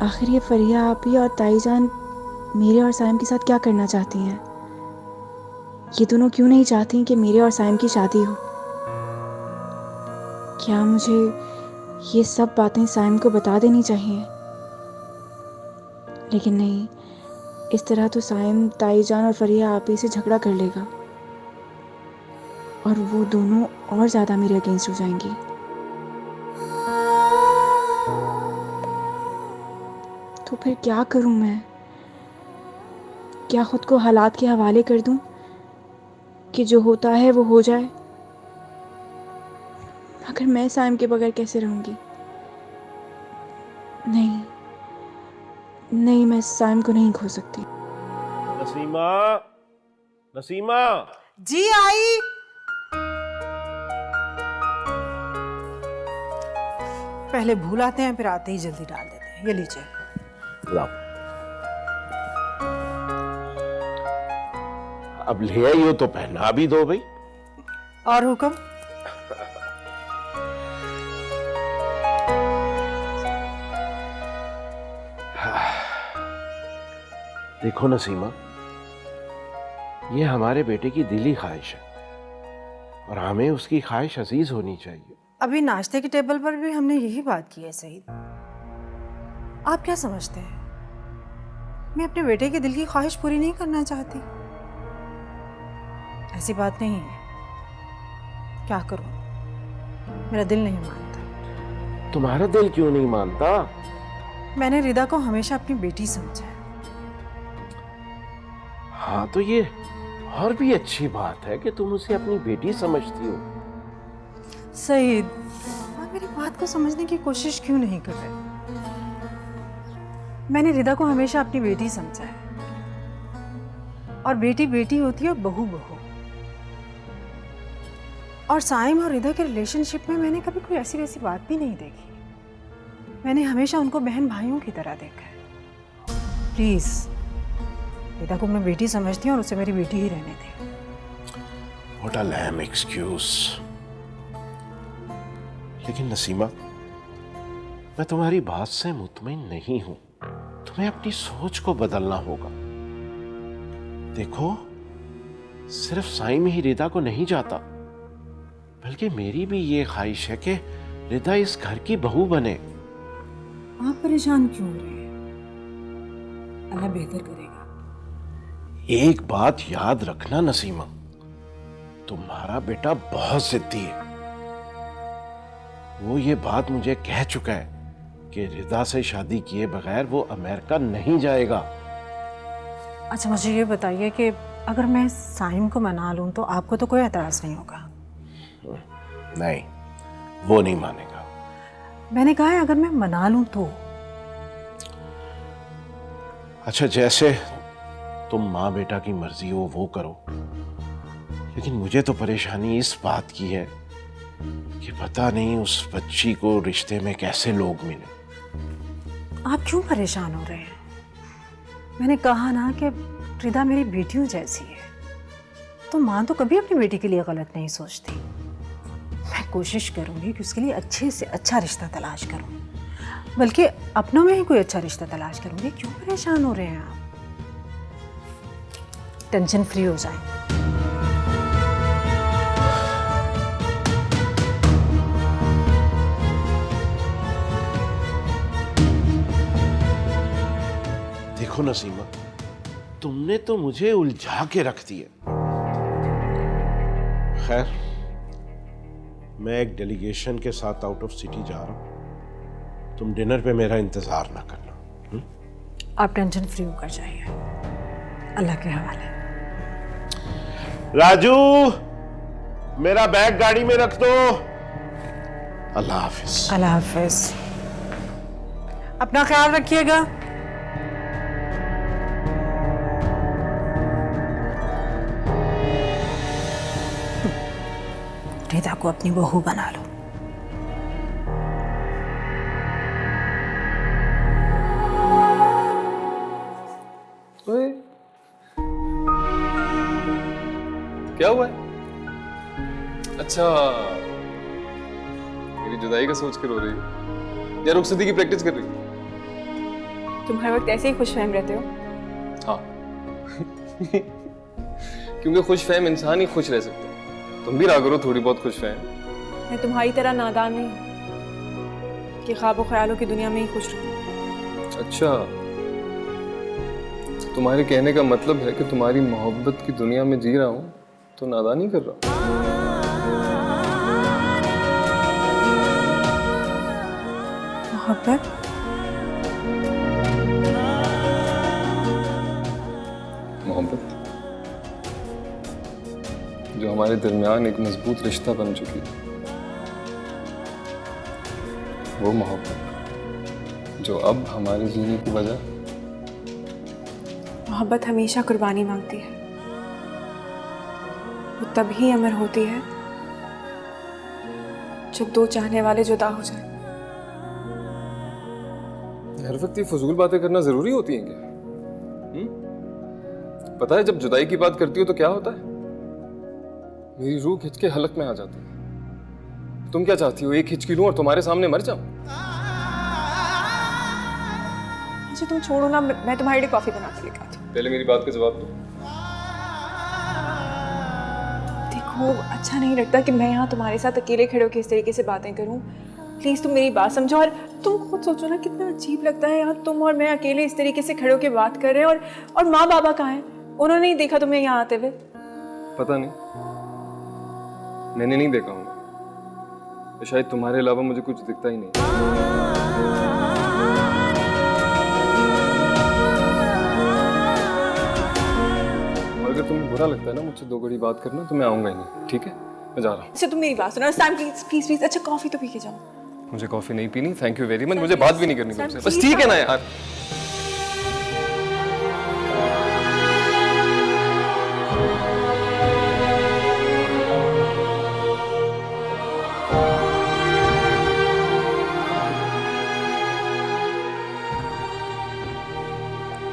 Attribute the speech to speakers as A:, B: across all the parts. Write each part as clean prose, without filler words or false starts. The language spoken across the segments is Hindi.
A: आखिर ये फरिया आपी और ताईजान मेरे और साइम के साथ क्या करना चाहती हैं? ये दोनों क्यों नहीं चाहती कि मेरे और साइम की शादी हो? क्या मुझे ये सब बातें साइम को बता देनी चाहिए? लेकिन नहीं, इस तरह तो साइम ताईजान और फरिया आपी से झगड़ा कर लेगा और वो दोनों और ज़्यादा मेरे अगेंस्ट हो जाएंगी। तो फिर क्या करूं मैं? क्या खुद को हालात के हवाले कर दूं कि जो होता है वो हो जाए? मगर मैं साइम के बगैर कैसे रहूंगी? नहीं नहीं, मैं साइम को नहीं खो सकती।
B: नसीमा, नसीमा।
C: जी आई। पहले भूल आते हैं फिर आते ही जल्दी डाल देते हैं। ये लीजिए।
B: लाओ। अब ले आई हो तो पहना भी दो भाई।
C: और हुक्म?
B: देखो नसीमा, ये हमारे बेटे की दिली ख्वाहिश है और हमें उसकी ख्वाहिश अजीज होनी चाहिए।
C: अभी नाश्ते के टेबल पर भी हमने यही बात की है सईद। आप क्या समझते हैं मैं अपने बेटे के दिल की ख्वाहिश पूरी नहीं करना चाहती? ऐसी बात नहीं है। क्या करूं, मेरा दिल नहीं मानता।
B: तुम्हारा दिल क्यों नहीं मानता?
C: मैंने रिदा को हमेशा अपनी बेटी समझा है।
B: हाँ तो ये और भी अच्छी बात है कि तुम उसे अपनी बेटी समझती हो।
C: सईद, आप मेरी बात को समझने की कोशिश क्यों नहीं कर रहे? मैंने रिदा को हमेशा अपनी बेटी समझा है और बेटी बेटी होती है, बहू बहू। और साइम और रिदा के रिलेशनशिप में मैंने कभी कोई ऐसी वैसी बात भी नहीं देखी। मैंने हमेशा उनको बहन भाइयों की तरह देखा है। प्लीज, रिदा को मैं बेटी समझती हूँ और उसे मेरी बेटी ही रहने दे।
B: What a lame excuse। लेकिन नसीमा, मैं तुम्हारी बात से मुतमईन नहीं हूं। तुम्हें अपनी सोच को बदलना होगा। देखो, सिर्फ साइम ही रिदा को नहीं चाहता, बल्कि मेरी भी ये ख्वाहिश है कि रिदा इस घर की बहू बने।
C: आप परेशान क्यों हो रहे हैं? अल्लाह बेहतर करेगा।
B: एक बात याद रखना नसीमा, तुम्हारा बेटा बहुत जिद्दी है। वो ये बात मुझे कह चुका है कि रिदा से शादी किए बगैर वो अमेरिका नहीं जाएगा।
C: अच्छा, मुझे ये बताइए कि अगर मैं साइम को मना लूं तो आपको तो कोई एतराज नहीं होगा?
B: नहीं, वो नहीं मानेगा।
C: मैंने कहा है अगर मैं मना लूं तो।
B: अच्छा, जैसे तुम माँ बेटा की मर्जी हो वो करो, लेकिन मुझे तो परेशानी इस बात की है कि पता नहीं उस बच्ची को रिश्ते में कैसे लोग मिले।
C: आप क्यों परेशान हो रहे हैं? मैंने कहा ना कि रिदा मेरी बेटियों जैसी है, तो माँ तो कभी अपनी बेटी के लिए गलत नहीं सोचती। मैं कोशिश करूंगी कि उसके लिए अच्छे से अच्छा रिश्ता तलाश करूं, बल्कि अपनों में ही कोई अच्छा रिश्ता तलाश करूंगी। क्यों परेशान हो रहे हैं आप? टेंशन फ्री हो जाएं।
B: देखो नसीमा, तुमने तो मुझे उलझा के रख दिया। खैर, मैं एक डेलीगेशन के साथ आउट ऑफ सिटी जा रहा हूं। तुम डिनर पे मेरा इंतजार ना करना।
C: आप टेंशन फ्री होकर जाइए, अल्लाह के हवाले।
B: राजू, मेरा बैग गाड़ी में रख दो। अल्लाह हाफिज।
C: अल्लाह हाफिज। अपना ख्याल रखिएगा। रिदा को अपनी बहू बना लो।
D: ओए, क्या हुआ है? अच्छा, मेरी जुदाई का सोच के रो रही है या रुखसती की प्रैक्टिस कर रही है?
E: तुम हर वक्त ऐसे ही खुशफहम रहते हो।
D: हाँ क्योंकि खुशफहम इंसान ही खुश रह सकता है। तुम भी रहा करो थोड़ी बहुत खुशफहम।
E: मैं तुम्हारी तरह नादान नहीं हूँ कि ख्वाबों ख्यालों की दुनिया में ही खुश रहूं।
D: अच्छा, तुम्हारे कहने का मतलब है कि तुम्हारी मोहब्बत की दुनिया में जी रहा हूँ तो नादानी कर रहा हूँ।
E: मोहब्बत?
D: मोहब्बत जो हमारे दरमियान एक मजबूत रिश्ता बन चुकी है, वो मोहब्बत जो अब हमारे जीने की वजह।
E: मोहब्बत हमेशा कुर्बानी मांगती है। वो तभी अमर होती है जब दो चाहने वाले जुदा हो जाए।
D: हर वक्त ये फजूल बातें करना जरूरी होती हैं क्या? पता है जब जुदाई की बात करती हो तो क्या होता है? मेरी रूह खिंच के हलक में आ जाती है। तुम क्या चाहती हो, एक हिचकी लूं और तुम्हारे सामने मर जाऊं?
E: अच्छा तुम छोड़ो ना, मैं तुम्हारे लिए कॉफी बना के लेकर आती हूँ।
D: पहले मेरी बात का जवाब दो।
E: देखो अच्छा नहीं लगता कि मैं यहाँ तुम्हारे साथ अकेले खड़े होकर इस तरीके से बातें करूँ। प्लीज तुम मेरी बात समझो और तुम खुद सोचो ना कितना अजीब लगता है यार, तुम और मैं अकेले इस तरीके से खड़े होकर बात कर रहे हैं। और माँ बाबा कहाँ हैं? उन्होंने नहीं देखा तुम्हें यहाँ आते हुए?
D: पता नहीं, मैंने नहीं देखा हूँ। तो शायद तुम्हारे अलावा मुझे कुछ दिखता ही नहीं। और अगर तुम्हें बुरा लगता है ना मुझसे दो घड़ी बात करना तो मैं आऊंगा ही नहीं, ठीक है? मैं जा रहा हूँ।
E: अच्छा तुम मेरी बात सुनो सैम, प्लीज प्लीज प्लीज। अच्छा कॉफी तो पी के जाओ।
D: मुझे कॉफी नहीं पीनी, थैंक यू वेरी मच। मुझे बात भी नहीं करनी तुमसे, बस
E: please,
D: ठीक है ना यार।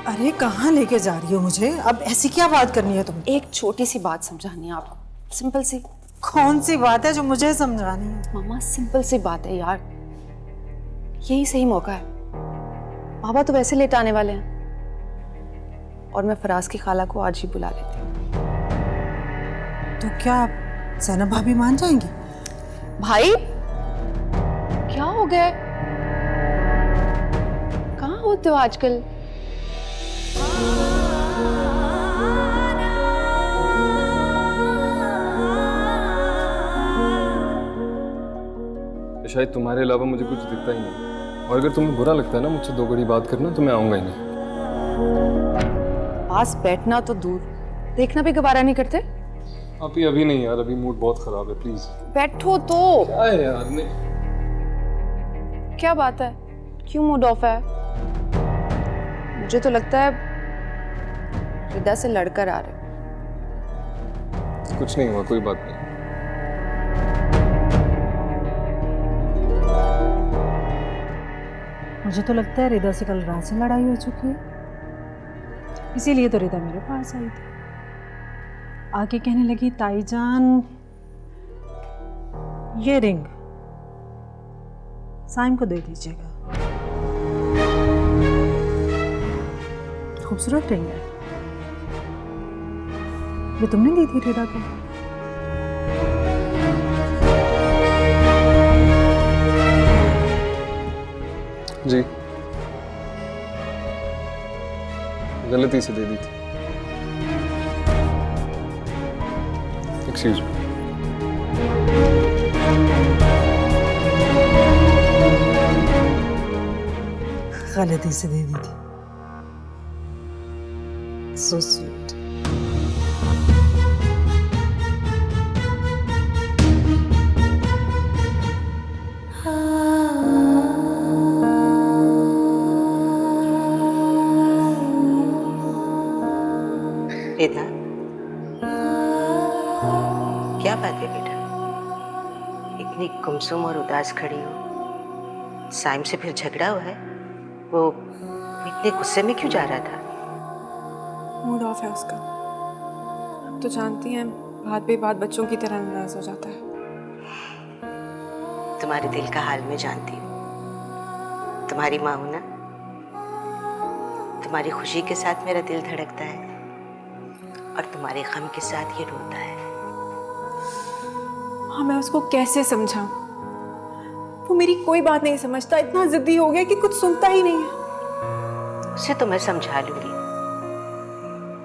C: अरे कहाँ लेके जा रही हो मुझे? अब ऐसी क्या बात करनी है तुम?
F: एक छोटी सी बात समझानी है आपको, सिंपल सी।
C: कौन सी बात है जो मुझे समझानी है?
F: मामा सिंपल सी बात है यार, यही सही मौका है। बाबा तो वैसे लेट आने वाले हैं और मैं फराज की खाला को आज ही बुला लेती हूँ।
C: तो क्या ज़ैनब भाभी मान जाएंगी?
F: भाई क्या हो गया? कहाँ होते हो आजकल?
D: शायद तुम्हारे अलावा मुझे कुछ दिखता ही नहीं। और अगर तुम्हें बुरा लगता है ना मुझसे दो घड़ी बात करना तो मैं आऊंगा ही नहीं।
F: पास बैठना तो दूर, देखना भी गवारा नहीं करते।
D: आप ही अभी नहीं यार, अभी मूड बहुत खराब है, प्लीज
F: बैठो तो।
D: क्या है यार? नहीं
F: क्या बात है, क्यों मूड ऑफ है? मुझे तो लगता है रिदा से लड़कर आ रहे।
D: कुछ नहीं हुआ, कोई बात नहीं।
C: मुझे तो लगता है रिदा से कल रात से लड़ाई हो चुकी है, इसीलिए तो रिदा मेरे पास आई थी। आके कहने लगी ताईजान ये रिंग साइम को दे दीजिएगा, खूबसूरत रिंग है, ये तुमने दी थी रिदा को।
D: जी गलती से दे दी थी, एक्सक्यूज मी।
C: गलती से दे दी थी। So sweet.
G: रिदा, क्या बात है बेटा? इतनी गुमसुम और उदास खड़ी हो। साइम से फिर झगड़ा हुआ है? वो इतने गुस्से में क्यों जा रहा था?
E: मूड ऑफ है उसका। अब तो जानती हैं बात पे बात बच्चों की तरह नाराज हो जाता है।
G: तुम्हारे दिल का हाल मैं जानती हूँ। तुम्हारी माँ हूं ना, तुम्हारी खुशी के साथ मेरा दिल धड़कता है और तुम्हारे गम के साथ ये रोता है।
E: हाँ, मैं उसको कैसे समझाऊं? वो मेरी कोई बात नहीं समझता, इतना जिद्दी हो गया कि कुछ सुनता ही नहीं है।
G: उसे तो मैं समझा लूंगी,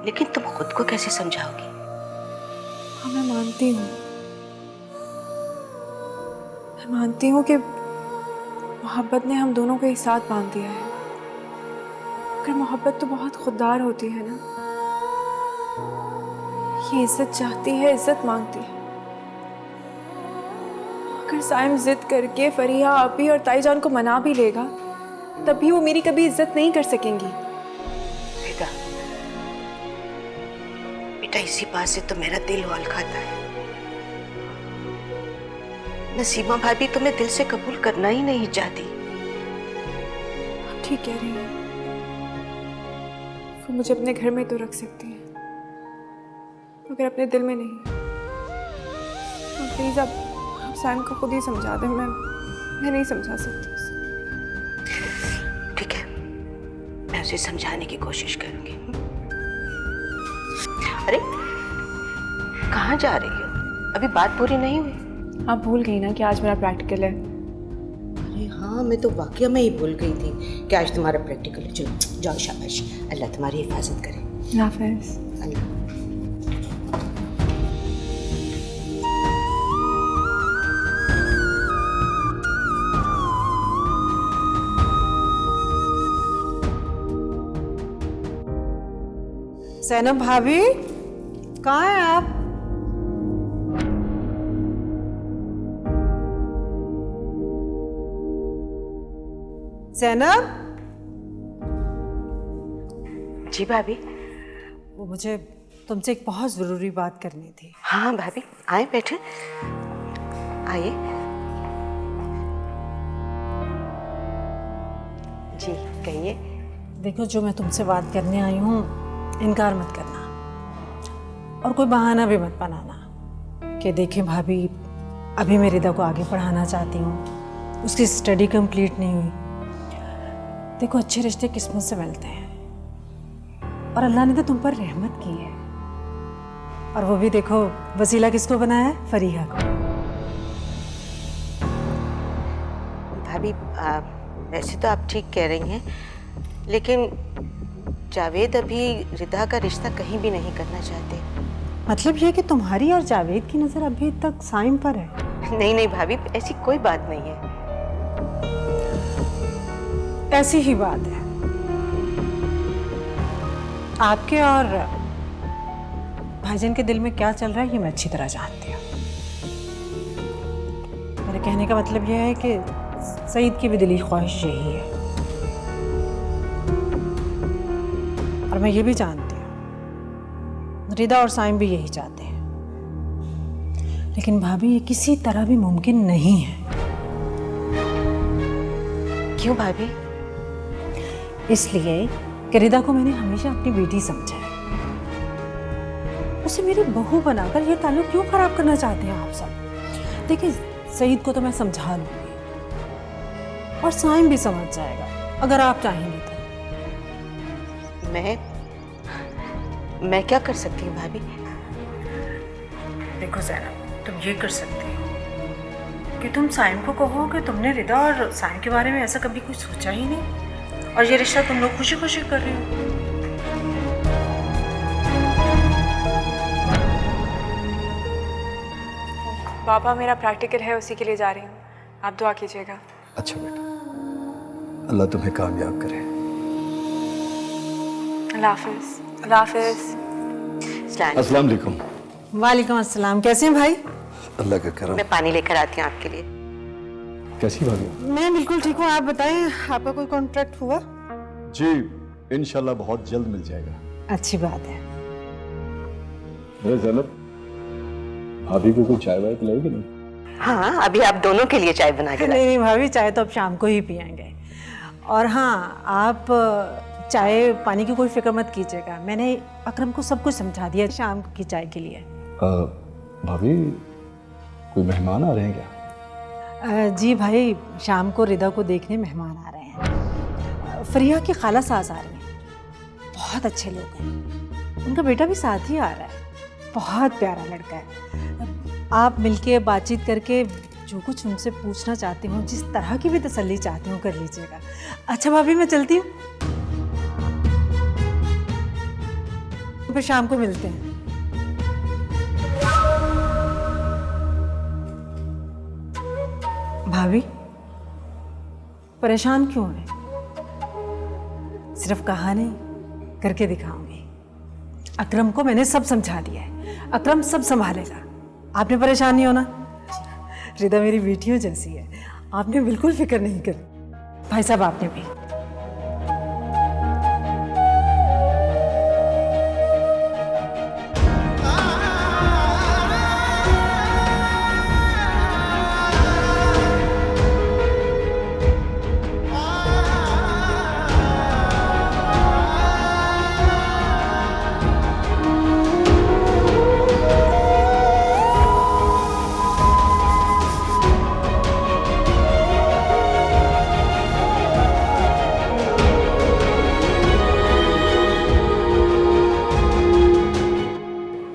G: लेकिन तुम खुद को कैसे समझाओगी?
E: हाँ, मैं मानती हूँ कि मोहब्बत ने हम दोनों को एक साथ बांध दिया है, मगर मोहब्बत तो बहुत खुददार होती है ना। ये इज्जत चाहती है, इज्जत मांगती है। अगर साइम जिद करके फरिया, आपी और ताईजान को मना भी लेगा, तब भी वो मेरी कभी इज्जत नहीं कर सकेंगी।
G: रिदा, बेटा इसी बात से तो मेरा दिल वाल खाता है। नसीमा भाभी तुम्हें दिल से कबूल करना ही नहीं चाहती।
E: आप ठीक कह रही हैं, वो मुझे अपने घर में तो रख सकती है, मगर अपने दिल में नहीं। तो प्लीज आप साइम को खुद ही समझा दें, मैं नहीं समझा सकती उसे।
G: ठीक है, मैं उसे समझाने की कोशिश करूंगी। अरे कहाँ जा रही हो? अभी बात पूरी नहीं हुई।
E: आप भूल गई ना कि आज मेरा प्रैक्टिकल है।
G: अरे हाँ, मैं तो वाकई में ही भूल गई थी कि आज तुम्हारा प्रैक्टिकल है। चलो जाओ, शाबाश, अल्लाह तुम्हारी हिफाजत करे।
E: हाफिज़।
G: अल्लाह।
C: सैनब भाभी, कहाँ हैं आप? सैनब,
G: जी भाभी।
C: वो मुझे तुमसे एक बहुत ज़रूरी बात करनी थी।
G: हाँ भाभी, आए बैठे, आइए। जी कहिए।
C: देखो, जो मैं तुमसे बात करने आई हूँ, इनकार मत करना और कोई बहाना भी मत बनाना कि देखें भाभी, अभी मैं रिदा को आगे पढ़ाना चाहती हूँ, उसकी स्टडी कंप्लीट नहीं हुई। देखो, अच्छे रिश्ते किस्मत से मिलते हैं और अल्लाह ने तो तुम पर रहमत की है, और वो भी देखो वसीला किसको बनाया है? फरीहा को।
G: भाभी वैसे तो आप ठीक कह रही हैं, लेकिन जावेद अभी रिदा का रिश्ता कहीं भी नहीं करना चाहते।
C: मतलब ये कि तुम्हारी और जावेद की नज़र अभी तक साइम पर है?
G: नहीं नहीं भाभी, ऐसी कोई बात नहीं है।
C: ऐसी ही बात है। आपके और भाईजान के दिल में क्या चल रहा है ये मैं अच्छी तरह जानती हूँ। मेरे कहने का मतलब यह है कि सईद की भी दिली ख्वाहिश यही है, और मैं ये भी जानती हूँ रिदा और साइम भी यही चाहते हैं। लेकिन भाभी, ये किसी तरह भी मुमकिन नहीं है।
G: क्यों भाभी?
C: इसलिए कि रिदा को मैंने हमेशा अपनी बेटी समझा है। उसे मेरी बहू बनाकर ये ताल्लुक क्यों खराब करना चाहते हैं आप सब? देखिए, सईद को तो मैं समझा लूंगी और साइम भी समझ जाएगा अगर आप चाहेंगे तो।
G: मैं क्या कर सकती हूँ भाभी?
C: देखो ज़ैनब, तुम ये कर सकती हो कि तुम साइम को कहो कि तुमने रिदा और साइम के बारे में ऐसा कभी कुछ सोचा ही नहीं, और ये रिश्ता तुम लोग खुशी खुशी कर रहे हो।
E: पापा, मेरा प्रैक्टिकल है, उसी के लिए जा रही हूँ, आप दुआ कीजिएगा।
H: अच्छा बेटा, अल्लाह तुम्हें कामयाब करे।
E: अल्लाह हाफिज़। अल्लाह हाफिज़।
H: अस्सलाम वालेकुम।
C: वालेकुम अस्सलाम। कैसे हैं भाई?
H: अल्लाह का करम।
G: मैं पानी लेकर आती हूँ आपके लिए।
H: कैसी भाभी?
C: मैं बिल्कुल ठीक हूँ। आप बताएं, आपका कोई कॉन्ट्रैक्ट हुआ?
H: जी इंशाल्लाह बहुत जल्द मिल जाएगा।
C: अच्छी बात है।
H: अरे ज़ैनब, भाभी को कोई चाय वाय पिलाएगी नहीं?
G: हाँ, अभी आप दोनों के लिए चाय बना के
C: नहीं नहीं भाभी, चाय तो अब शाम को ही पियेंगे। और हाँ, आप चाय पानी की कोई फिक्र मत कीजिएगा, मैंने अकरम को सब कुछ समझा दिया शाम की चाय के लिए।
H: भाभी, कोई मेहमान आ रहे हैं क्या?
C: जी भाई, शाम को रिदा को देखने मेहमान आ रहे हैं। फरिया की खाला सास आ रही हैं। बहुत अच्छे लोग हैं। उनका बेटा भी साथ ही आ रहा है, बहुत प्यारा लड़का है। आप मिलके बातचीत करके जो कुछ उनसे पूछना चाहती हूँ, जिस तरह की भी तसल्ली चाहती हूँ, कर लीजिएगा। अच्छा भाभी, मैं चलती हूँ, फिर शाम को मिलते हैं। भाभी, परेशान क्यों है? सिर्फ कहा नहीं, करके दिखाऊंगी। अकरम को मैंने सब समझा दिया है, अकरम सब संभालेगा। आपने परेशान नहीं होना। रिदा मेरी बेटियों जैसी है, आपने बिल्कुल फिक्र नहीं करी। भाई साहब, आपने भी।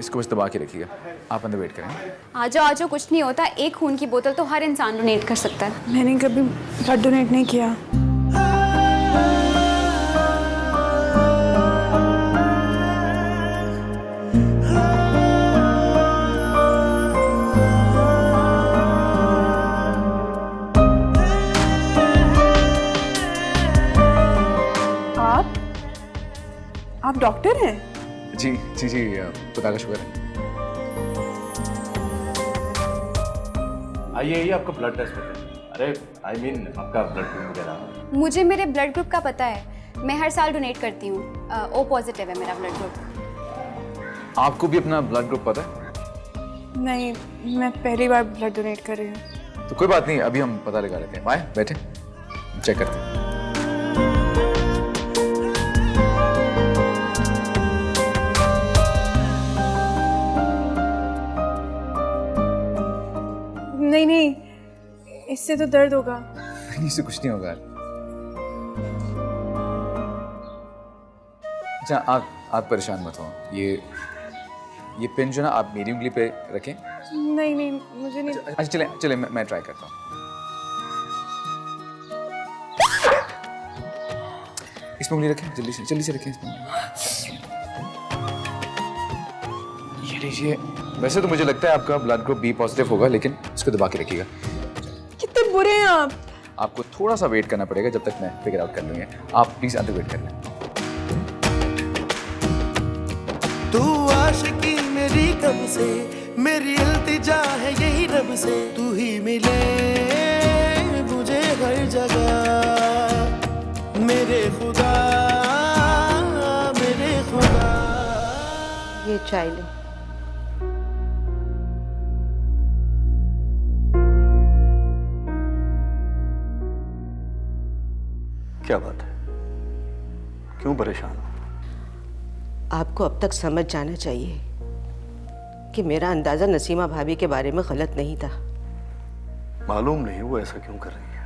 I: इसको बस दबा के रखिएगा, आप अंदर वेट करें।
J: आ जाओ, कुछ नहीं होता। एक खून की बोतल तो हर इंसान डोनेट कर सकता है।
E: मैंने कभी ब्लड डोनेट नहीं किया। आप डॉक्टर हैं?
I: जी जी जी, खुदा का शुक्र है।
H: आइए आइए, आपका ब्लड टेस्ट करते हैं। अरे आई मीन आपका ब्लड ग्रुप वगैरह।
J: मुझे मेरे ब्लड ग्रुप का पता है, मैं हर साल डोनेट करती हूँ। ओ पॉजिटिव है मेरा ब्लड ग्रुप।
I: आपको भी अपना ब्लड ग्रुप पता है?
E: नहीं, मैं पहली बार ब्लड डोनेट कर रही हूँ।
I: तो कोई बात नहीं, अभी हम पता लगा लेते हैं। आए बैठे, चेक करते हैं।
E: नहीं नहीं, इससे तो दर्द होगा।
I: इससे कुछ नहीं होगा। अच्छा, आप परेशान मत हो। ये पिन जो ना, आप मेरी उंगली पे रखें।
E: नहीं नहीं, मुझे नहीं।
I: अच्छा चले चले, मैं ट्राई करता हूँ। इसमें उंगली रखें, जल्दी से रखें इसमें। ये लीजिए। वैसे तो मुझे लगता है आपका ब्लड ग्रुप बी पॉजिटिव होगा, लेकिन इसको दबा के रखिएगा।
E: कितने बुरे हैं आप।
I: आपको थोड़ा सा वेट करना पड़ेगा जब तक मैं फिगर आउट कर लूँगी। आप प्लीज अंदर वेट कर लें।
K: तू आशिकी मेरी कब से, मेरी इल्तिजा है यही रब से, तू ही मिले मुझे हर जगह, मेरे खुदा मेरे खुदा।
G: ये चाय लो।
K: क्या बात है, क्यों परेशान हो?
G: आपको अब तक समझ जाना चाहिए कि मेरा अंदाजा नसीमा भाभी के बारे में गलत नहीं था।
K: मालूम नहीं वो ऐसा क्यों कर रही है।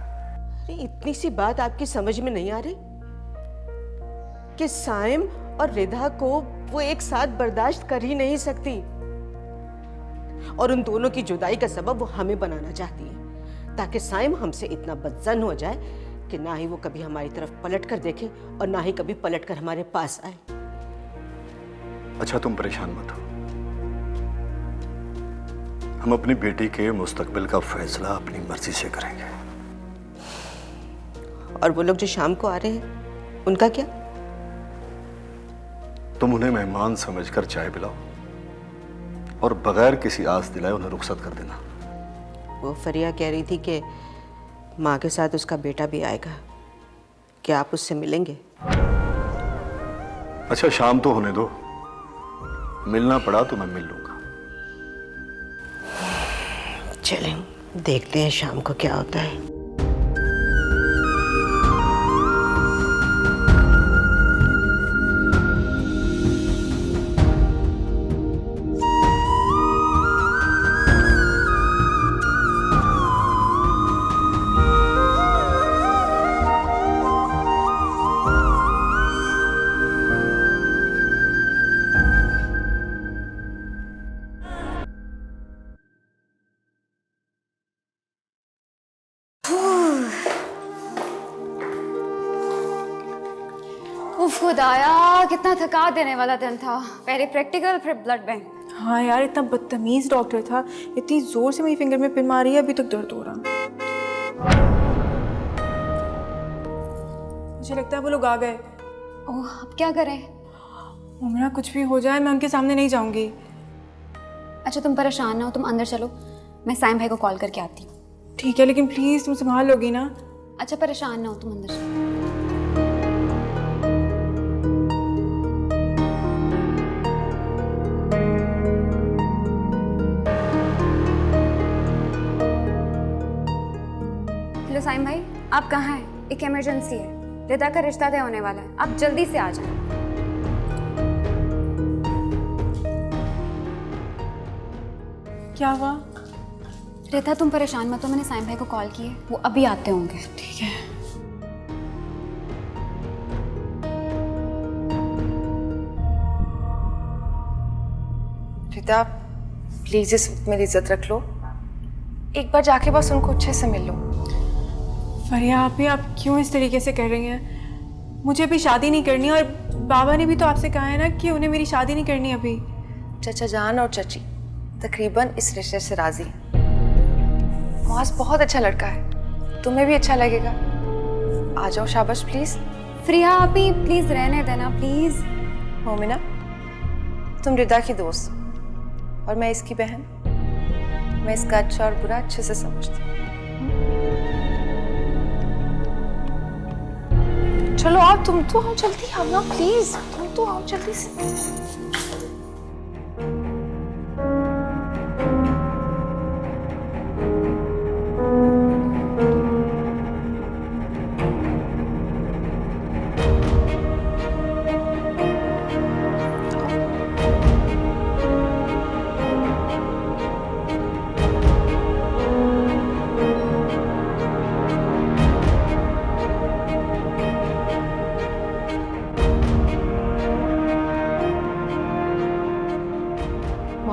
G: अरे इतनी सी बात आपकी समझ में नहीं आ रही कि साइम और रिधा को वो एक साथ बर्दाश्त कर ही नहीं सकती, और उन दोनों की जुदाई का सबब वो हमें बनाना चाहती है, ताकि साइम हमसे इतना बदजन हो जाए कि ना ही वो कभी हमारी तरफ पलट कर देखे और ना ही कभी पलट कर हमारे पास आए।
K: अच्छा तुम परेशान मत हो, हम अपनी बेटी के मुस्तकबिल का फैसला अपनी मर्जी से करेंगे।
G: और वो लोग जो शाम को आ रहे हैं, उनका क्या?
K: तुम उन्हें मेहमान समझकर चाय पिलाओ और बगैर किसी आस दिलाए उन्हें रुखसत कर देना।
G: वो फरिया कह रही थी कि माँ के साथ उसका बेटा भी आएगा, क्या आप उससे मिलेंगे?
K: अच्छा शाम तो होने दो, मिलना पड़ा तो मैं मिल लूंगा।
G: चलें, देखते हैं शाम को क्या होता है।
J: उफ खुदाया, कितना थका देने वाला दिन था। पहले प्रैक्टिकल फिर ब्लड बैंक।
E: हाँ यार, इतना बदतमीज डॉक्टर था, इतनी जोर से मेरी फिंगर में पिन मारी है, अभी तक दर्द हो रहा। मुझे लगता है वो लोग आ गए।
J: ओह, अब क्या करें?
E: उमरा, कुछ भी हो जाए मैं उनके सामने नहीं जाऊंगी।
J: अच्छा तुम परेशान ना हो, तुम अंदर चलो, मैं साइम भाई को कॉल करके आती हूँ।
E: ठीक है, लेकिन प्लीज तुम संभाल लोगी ना?
J: अच्छा परेशान ना हो, तुम अंदर चलो। हेलो साइम भाई, आप कहाँ हैं? एक इमरजेंसी है, रिदा का रिश्ता तय होने वाला है, आप जल्दी से आ जाएं।
E: क्या हुआ?
J: रिदा तुम परेशान मत हो, मैंने साइम भाई को कॉल की है, वो अभी आते होंगे।
E: ठीक है।
F: रिदा प्लीज इस वक्त मेरी इज्जत रख लो, एक बार जाके बस उनको अच्छे से मिल लो।
E: फरिया आप क्यों इस तरीके से कर रही हैं? मुझे अभी शादी नहीं करनी, और बाबा ने भी तो आपसे कहा है ना कि उन्हें मेरी शादी नहीं करनी अभी।
F: चचा जान और चची तकरीबन इस रिश्ते से राजी हैं। मुआज बहुत अच्छा लड़का है, तुम्हें भी अच्छा लगेगा। आ जाओ शाबाश प्लीज।
J: फ्रिया आप ही प्लीज रहने देना प्लीज।
F: मोमिना, तुम रिदा की दोस्त और मैं इसकी बहन, मैं इसका अच्छा और बुरा अच्छे से समझती हूँ। चलो आओ, तुम तो आओ जल्दी, आओ ना प्लीज, तुम तो आओ जल्दी से।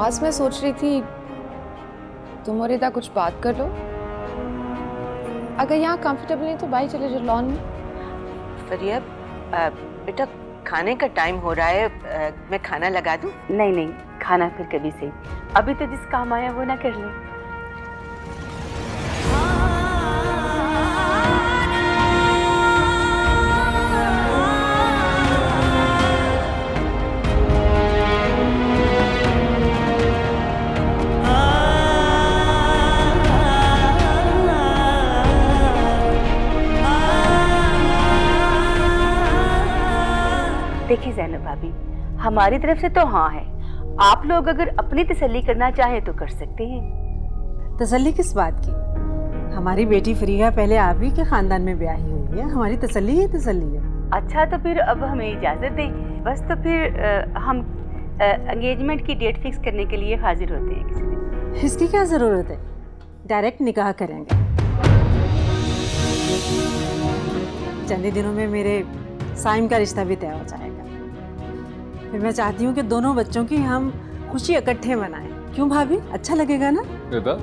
F: आज मैं सोच रही थी तुम और रिदा कुछ बात कर लो, अगर यहाँ कंफर्टेबल नहीं तो बाहर चले जाओ लॉन में।
G: फरिया बेटा, खाने का टाइम हो रहा है, मैं खाना लगा दूं?
L: नहीं नहीं, खाना फिर कभी से, अभी तो जिस काम आया वो ना कर ले। देखिए जैनब भाभी, हमारी तरफ से तो हाँ है, आप लोग अगर अपनी तसल्ली करना चाहें तो कर सकते हैं।
C: तसल्ली किस बात की? हमारी बेटी फ्रिया पहले आप ही के खानदान में ब्याही हुई है, हमारी तसल्ली ही तसल्ली है।
L: अच्छा तो फिर अब हमें इजाजत दें, बस तो फिर हम एंगेजमेंट की डेट फिक्स करने के लिए हाजिर होते हैं किसी दिन।
C: इसकी क्या जरूरत है, डायरेक्ट निकाह करेंगे। चंद ही दिनों में मेरे साइम का रिश्ता भी तय हो जाएगा। फिर मैं चाहती हूँ कि दोनों बच्चों की हम खुशी इकट्ठे मनाएं। क्यों भाभी, अच्छा लगेगा ना?
D: रिदा,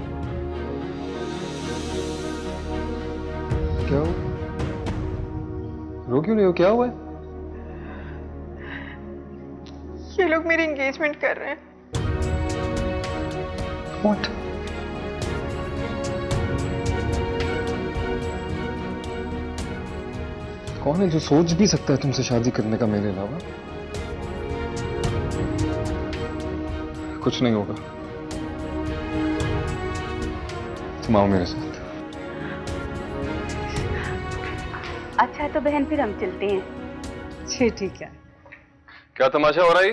D: क्या हो? रो क्यों नहीं हो, क्या हुआ है?
E: ये लोग मेरी एंगेजमेंट कर रहे हैं।
D: What? कौन है जो सोच भी सकता है तुमसे शादी करने का मेरे अलावा? कुछ नहीं होगा, तुम आओ मेरे साथ।
L: अच्छा तो बहन फिर हम चलते हैं।
C: जी ठीक है।
D: क्या तमाशा हो रहा है?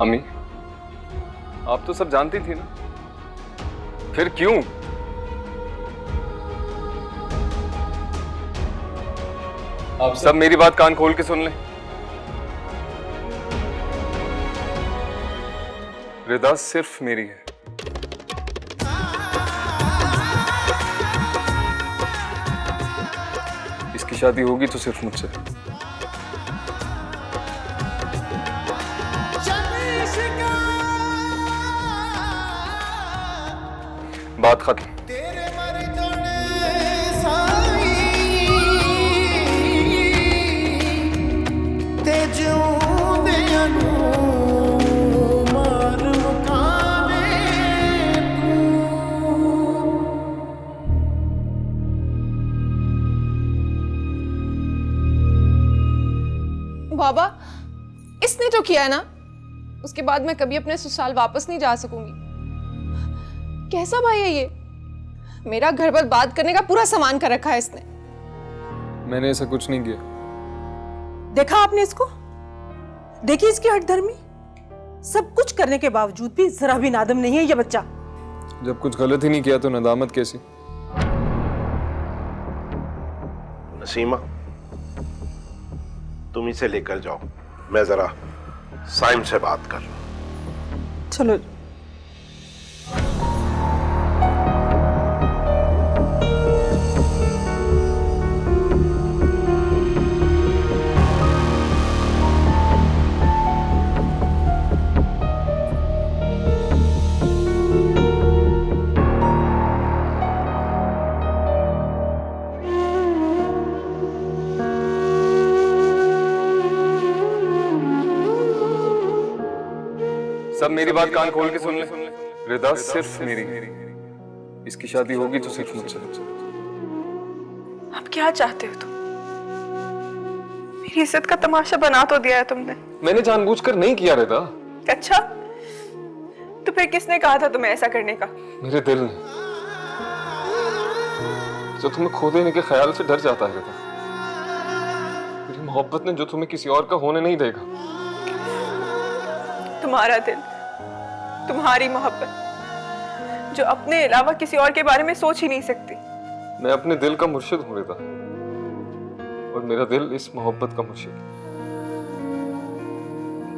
D: अम्मी, आप तो सब जानती थी ना, फिर क्यों? आप सब मेरी बात कान खोल के सुन लें। रिदा सिर्फ मेरी है। इसकी शादी होगी तो सिर्फ मुझसे। बात खत्म।
F: बाबा, इसने जो किया है ना, उसके बाद मैं कभी अपने ससुराल वापस नहीं जा सकूंगी। कैसा भाई है ये? मेरा घर बर्बाद करने का पूरा सामान कर रखा है इसने।
D: मैंने ऐसा कुछ नहीं किया।
C: देखा आपने इसको? देखिए इसकी हठधर्मी। सब कुछ करने के बावजूद भी जरा भी नादम नहीं है ये बच्चा।
D: जब कुछ गलत ही नहीं किया तो नदामत कैसी?
B: नसीमा, तुम इसे लेकर जाओ, मैं जरा साइम से बात कर लूं।
C: चलो।
D: सब मेरी बात कान खोल के सुन ले। रिदा सिर्फ मेरी, इसकी शादी होगी तो सिर्फ मुझसे।
F: अब क्या चाहते हो तुम? मेरी इज्जत का तमाशा बना तो दिया है तुमने।
D: मैंने जानबूझकर नहीं किया रिदा।
F: अच्छा, तो फिर किसने कहा था तुम्हें ऐसा करने का?
D: मेरे दिल ने, जो तुम्हें खो देने के ख्याल से डर जाता है रिदा। मेरी मोहब्बत ने जो तुम्हें किसी और का होने नहीं देगा।
F: तुम्हारा दिल, तुम्हारी मोहब्बत, जो अपने अलावा किसी और के बारे में सोच ही नहीं सकती।
D: मैं अपने दिल का मुर्शिद हूं रिदा, और मेरा दिल इस मोहब्बत का मुर्शिद।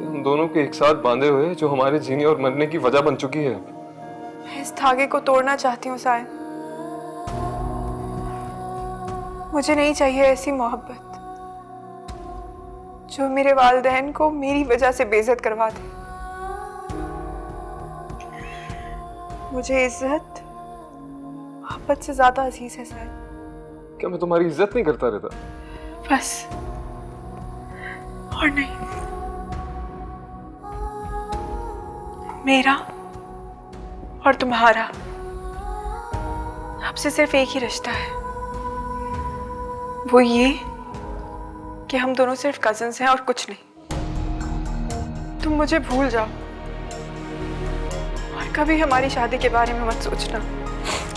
D: हम दोनों के एक साथ बांधे हुए जो हमारे जीने और मरने की वजह बन चुकी है।
F: मैं इस धागे को तोड़ना चाहती हूँ सायन। मुझे नहीं चाहिए ऐसी मोहब्बत जो मेरे वालिदैन को मेरी वजह से बेइज्जत करवा दे। मुझे इज्जत मोहब्बत से ज्यादा अजीज है सायन।
D: क्या मैं तुम्हारी इज्जत नहीं करता रहता?
F: बस, और नहीं। मेरा और तुम्हारा आपसे सिर्फ एक ही रिश्ता है, वो ये कि हम दोनों सिर्फ कजिन्स हैं और कुछ नहीं। तुम मुझे भूल जाओ और कभी हमारी शादी के बारे में मत सोचना।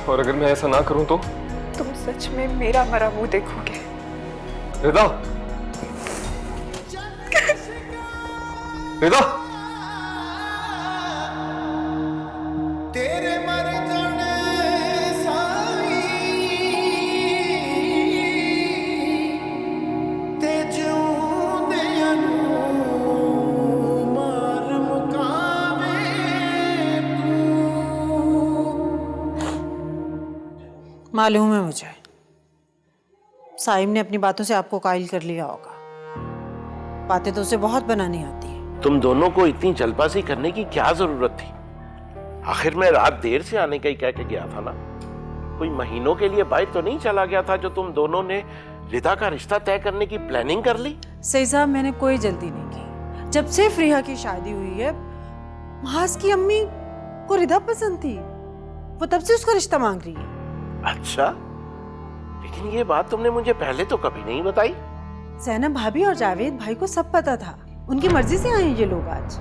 D: और अगर मैं ऐसा ना करूं तो?
F: तुम सच में मेरा मरा मुंह देखोगे।
D: रिदा, रिदा,
K: तेरे मर जाने साई ते जिउंदियां नूं मार मुकावे
C: मालूम है मुझे, साइम ने अपनी बातों से आपको कायल कर लिया होगा। बातें तो उसे बहुत बनानी आती है।
B: तुम दोनों को इतनी जल्दबाजी करने की क्या जरूरत थी? आखिर में रात देर से आने का ही कह के गया था ना। कोई महीनों के लिए बाहर तो नहीं चला गया था जो तुम दोनों ने रिदा का रिश्ता तय करने की प्लानिंग कर ली?
C: सही साहब, मैंने कोई जल्दी नहीं की। जब से फ्रीहा की शादी हुई है, महाज की अम्मी को रिदा पसंद थी, वो तब से उसका रिश्ता मांग रही है।
B: अच्छा, लेकिन ये बात तुमने मुझे पहले तो कभी नहीं बताई।
C: ज़ैनब भाभी और जावेद भाई को सब पता था। उनकी मर्जी से आए हैं ये लोग आज।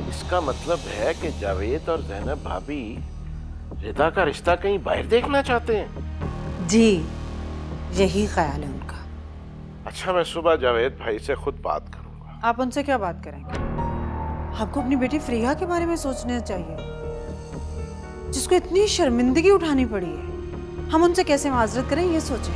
B: इसका मतलब है कि जावेद और ज़ैनब भाभी रिदा का रिश्ता कहीं बाहर देखना चाहते हैं?
C: जी, यही ख्याल है उनका।
B: अच्छा, मैं सुबह जावेद भाई से खुद बात करूंगा।
C: आप उनसे क्या बात करेंगे? आपको अपनी बेटी फ्रीहा के बारे में सोचना चाहिए, जिसको इतनी शर्मिंदगी उठानी पड़ी है। हम उनसे कैसे माजरत करें ये सोचें।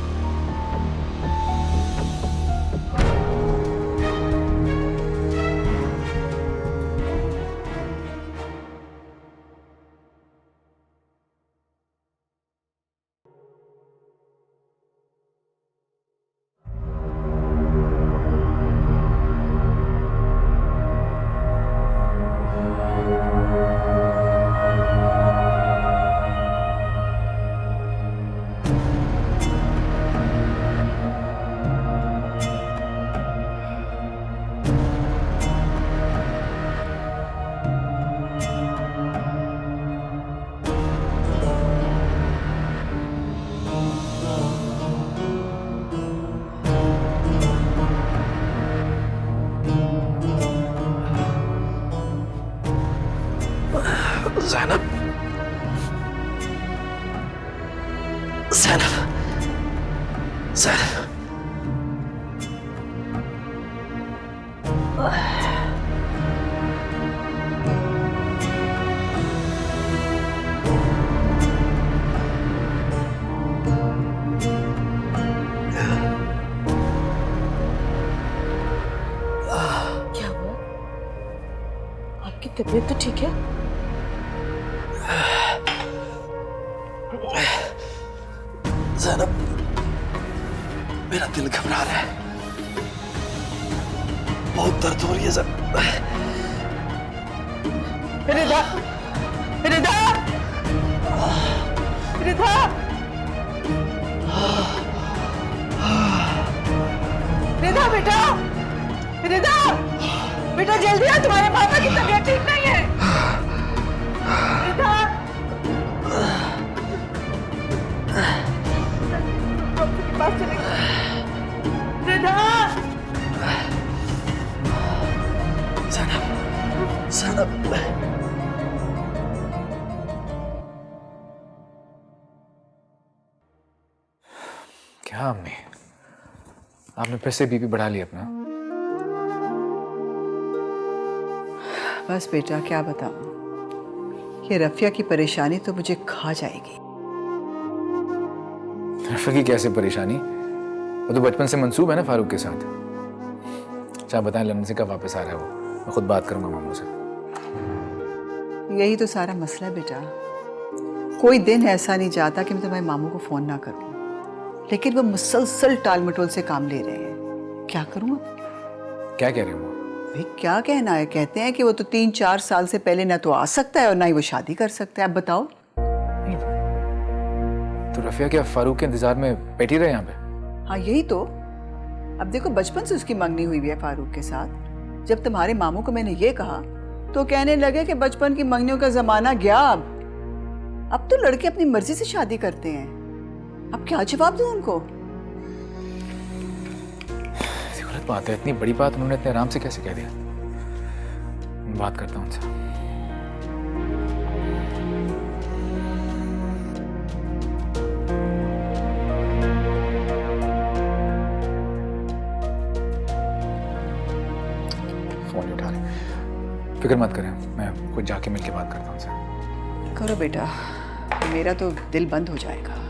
G: तबीयत तो ठीक है?
K: ज़ैनब, मेरा दिल घबरा रहा है, बहुत दर्द हो रही है ज़ैनब।
G: रिधा, रिधा, रिधा, रिधा बेटा, रिधा, बेटा जल्दी आ, तुम्हारे पापा की तबीयत ठीक नहीं है। रिधा, डॉक्टर के पास चलेंगे। रिधा,
K: ज़ैनब, ज़ैनब,
I: क्या अम्मी, आपने फिर से बीपी बढ़ा लिया अपना?
M: बस बेटा क्या बताऊं, ये रफिया की परेशानी तो मुझे खा जाएगी।
I: रफिया की कैसे परेशानी? वो तो बचपन से मंसूब है ना फारूक के साथ। अच्छा बताएं, लंदन से कब वापस आ रहा है वो? मैं खुद बात करूंगा मामू से।
M: यही तो सारा मसला है बेटा, कोई दिन ऐसा नहीं जाता कि मैं तुम्हारे मामू को फोन ना करूं, लेकिन वो मुसलसल टाल मटोल से काम ले रहे हैं। क्या करूं अब?
I: क्या कह रहे हो?
M: भाई क्या कहना है, कहते हैं कि वो तो 3-4 साल से पहले ना तो आ सकता है और ना ही वो शादी कर सकता है। अब बताओ।
I: तो रफिया क्या फारूक के इंतजार में बैठी रहे यहाँ पे?
M: हाँ यही तो। अब देखो बचपन से उसकी मंगनी हुई है फारूक के साथ। जब तुम्हारे मामू को मैंने ये कहा तो कहने लगे कि बचपन की मंगनियों का जमाना गया। अब तो लड़के अपनी मर्जी से शादी करते हैं। अब क्या जवाब दूं उनको?
I: गलत बात है, इतनी बड़ी बात उन्होंने इतने आराम से कैसे कह दिया? बात करता हूँ उनसे। फोन नहीं उठा रहे। फिक्र मत करें, मैं कुछ जाके मिलके बात करता हूँ उनसे।
M: करो बेटा, मेरा तो दिल बंद हो जाएगा।